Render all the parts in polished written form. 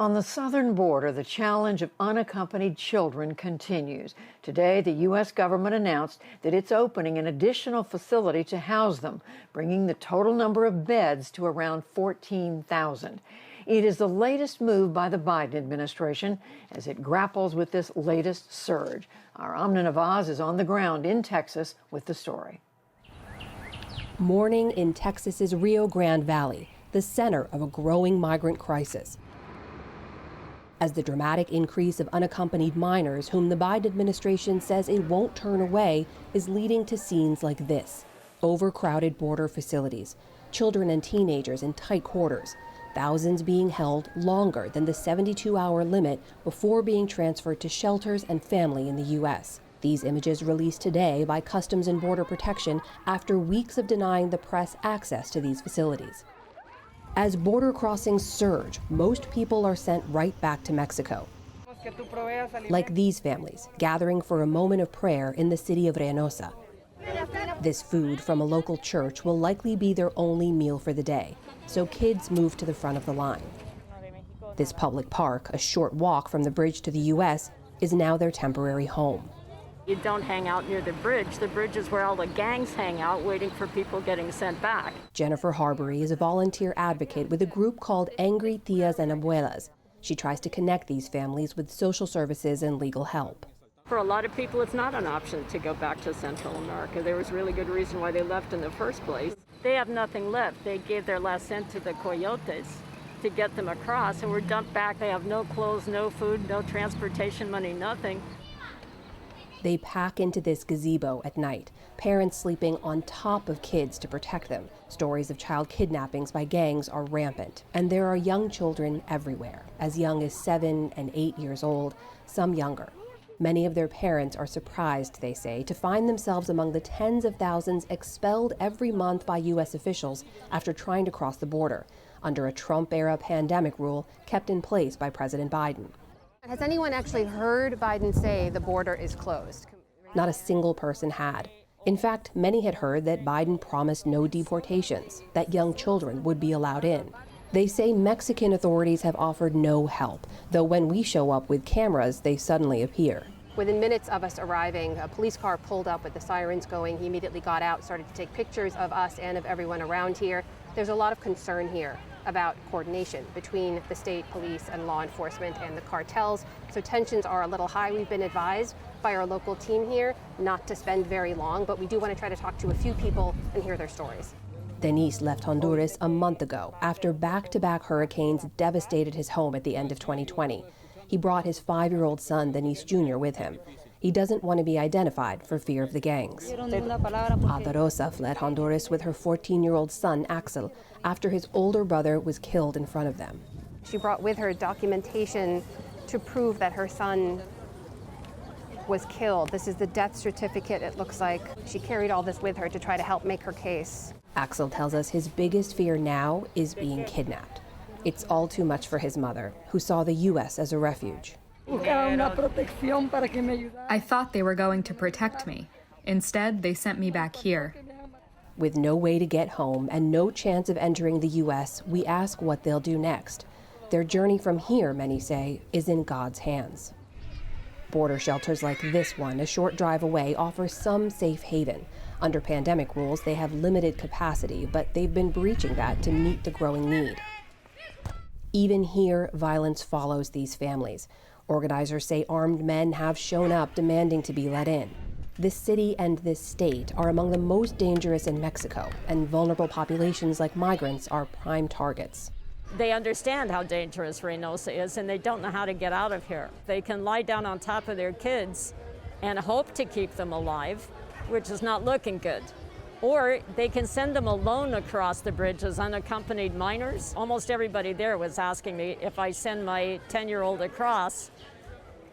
On the southern border, the challenge of unaccompanied children continues. Today, the U.S. government announced that it's opening an additional facility to house them, bringing the total number of beds to around 14,000. It is the latest move by the Biden administration as it grapples with this latest surge. Our Amna Nawaz is on the ground in Texas with the story. Morning in Texas's Rio Grande Valley, the center of a growing migrant crisis, as the dramatic increase of unaccompanied minors whom the Biden administration says it won't turn away is leading to scenes like this. Overcrowded border facilities, children and teenagers in tight quarters, thousands being held longer than the 72-hour limit before being transferred to shelters and family in the U.S. These images released today by Customs and Border Protection after weeks of denying the press access to these facilities. As border crossings surge, most people are sent right back to Mexico. Like these families, gathering for a moment of prayer in the city of Reynosa. This food from a local church will likely be their only meal for the day, so kids move to the front of the line. This public park, a short walk from the bridge to the U.S., is now their temporary home. You don't hang out near the bridge. The bridge is where all the gangs hang out, waiting for people getting sent back. Jennifer Harbury is a volunteer advocate with a group called Angry Tias and Abuelas. She tries to connect these families with social services and legal help. For a lot of people, it's not an option to go back to Central America. There was really good reason why they left in the first place. They have nothing left. They gave their last cent to the coyotes to get them across, and were dumped back. They have no clothes, no food, no transportation money, nothing. They pack into this gazebo at night, parents sleeping on top of kids to protect them. Stories of child kidnappings by gangs are rampant, and there are young children everywhere, as young as 7 and 8 years old, some younger. Many of their parents are surprised, they say, to find themselves among the tens of thousands expelled every month by U.S. officials after trying to cross the border, under a Trump-era pandemic rule kept in place by President Biden. Has anyone actually heard Biden say the border is closed? Not a single person had. In fact, many had heard that Biden promised no deportations, that young children would be allowed in. They say Mexican authorities have offered no help, though when we show up with cameras, they suddenly appear. Within minutes of us arriving, a police car pulled up with the sirens going. He immediately got out, started to take pictures of us and of everyone around here. There's a lot of concern here about coordination between the state police and law enforcement and the cartels. So tensions are a little high. We've been advised by our local team here not to spend very long, but we do want to try to talk to a few people and hear their stories. Denise left Honduras a month ago after back-to-back hurricanes devastated his home at the end of 2020. He brought his 5-year-old son, Denise Jr., with him. He doesn't want to be identified for fear of the gangs. Ada Rosa fled Honduras with her 14-year-old son, Axel, after his older brother was killed in front of them. She brought with her documentation to prove that her son was killed. This is the death certificate, it looks like. She carried all this with her to try to help make her case. Axel tells us his biggest fear now is being kidnapped. It's all too much for his mother, who saw the U.S. as a refuge. I thought they were going to protect me. Instead, they sent me back here. With no way to get home and no chance of entering the U.S., we ask what they'll do next. Their journey from here, many say, is in God's hands. Border shelters like this one, a short drive away, offer some safe haven. Under pandemic rules, they have limited capacity, but they've been breaching that to meet the growing need. Even here, violence follows these families. Organizers say armed men have shown up demanding to be let in. This city and this state are among the most dangerous in Mexico, and vulnerable populations like migrants are prime targets. They understand how dangerous Reynosa is, and they don't know how to get out of here. They can lie down on top of their kids and hope to keep them alive, which is not looking good. Or they can send them alone across the bridge as unaccompanied minors. Almost everybody there was asking me if I send my 10-year-old across,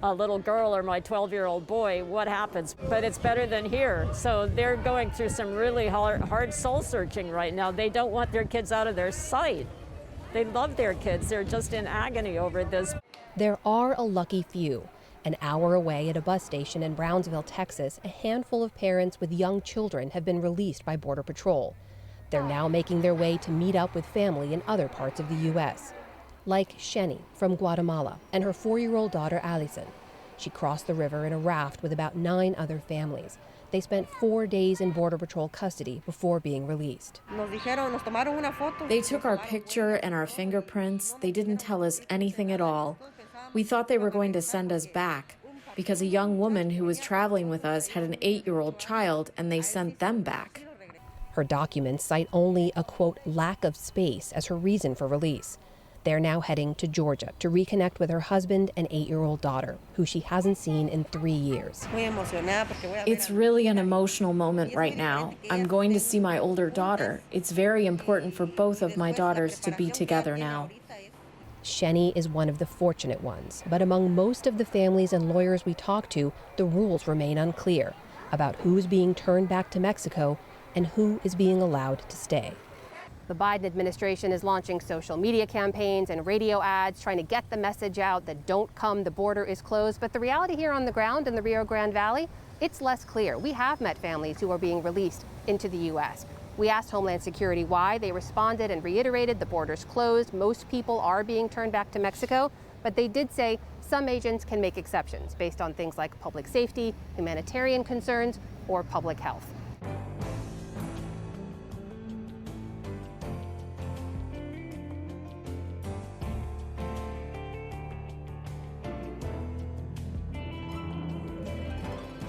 a little girl or my 12-year-old boy, what happens? But it's better than here. So they're going through some really hard soul searching right now. They don't want their kids out of their sight. They love their kids. They're just in agony over this. There are a lucky few. An hour away at a bus station in Brownsville, Texas, a handful of parents with young children have been released by Border Patrol. They're now making their way to meet up with family in other parts of the U.S. like Sheni from Guatemala and her 4-year-old daughter Allison. She crossed the river in a raft with about 9 other families. They spent 4 days in Border Patrol custody before being released. They took our picture and our fingerprints. They didn't tell us anything at all. We thought they were going to send us back because a young woman who was traveling with us had an 8-year-old child, and they sent them back. Her documents cite only a, quote, lack of space as her reason for release. They're now heading to Georgia to reconnect with her husband and 8-year-old daughter, who she hasn't seen in 3 years. It's really an emotional moment right now. I'm going to see my older daughter. It's very important for both of my daughters to be together now. Sheni is one of the fortunate ones, but among most of the families and lawyers we talk to, the rules remain unclear about who's being turned back to Mexico and who is being allowed to stay. The Biden administration is launching social media campaigns and radio ads trying to get the message out that don't come, the border is closed. But the reality here on the ground in the Rio Grande Valley, it's less clear. We have met families who are being released into the U.S. We asked Homeland Security why. They responded and reiterated the border's closed. Most people are being turned back to Mexico, but they did say some agents can make exceptions based on things like public safety, humanitarian concerns, or public health.